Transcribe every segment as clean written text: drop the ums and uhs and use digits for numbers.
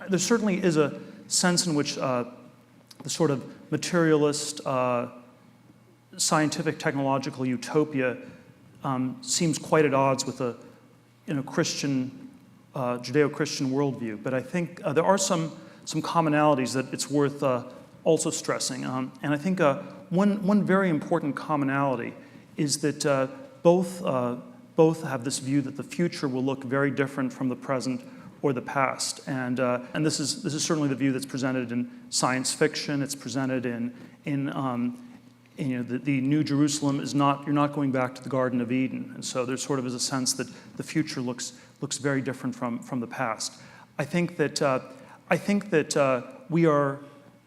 there certainly is a sense in which the sort of materialist, scientific, technological utopia seems quite at odds with a Christian, Judeo-Christian worldview. But I think there are some commonalities that it's worth also stressing. And I think one very important commonality is that both have this view that the future will look very different from the present or the past. And this is certainly the view that's presented in science fiction. It's presented in the New Jerusalem is not, you're not going back to the Garden of Eden. And so there sort of is a sense that the future looks very different from the past. I think that we are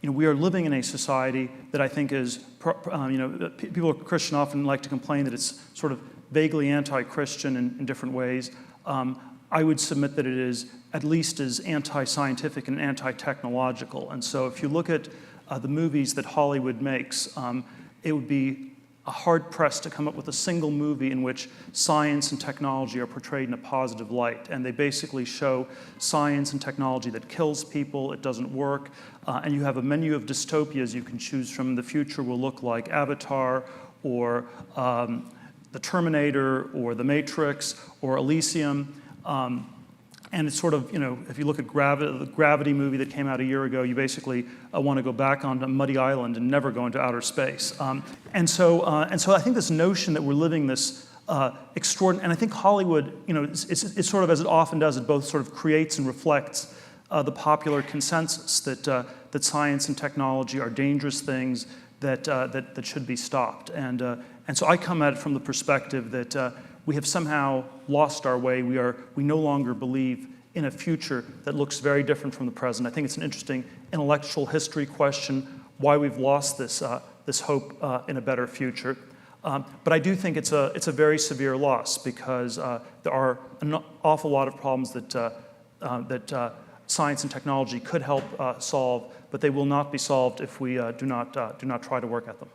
living in a society that I think is, people who are Christian often like to complain that it's sort of vaguely anti-Christian in different ways. I would submit that it is at least as anti-scientific and anti-technological. And so if you look at the movies that Hollywood makes, it would be hard-pressed to come up with a single movie in which science and technology are portrayed in a positive light. And they basically show science and technology that kills people, it doesn't work, and you have a menu of dystopias you can choose from. The future will look like Avatar, or The Terminator, or The Matrix, or Elysium. And it's sort of, if you look at the Gravity movie that came out a year ago, you basically want to go back onto a muddy island and never go into outer space. And so I think this notion that we're living this extraordinary, and I think Hollywood, it's sort of, as it often does, it both sort of creates and reflects the popular consensus that science and technology are dangerous things that should be stopped. And so I come at it from the perspective that we have somehow lost our way. We no longer believe in a future that looks very different from the present. I think it's an interesting intellectual history question why we've lost this hope in a better future. But I do think it's a very severe loss, because there are an awful lot of problems that science and technology could help solve, but they will not be solved if we do not try to work at them.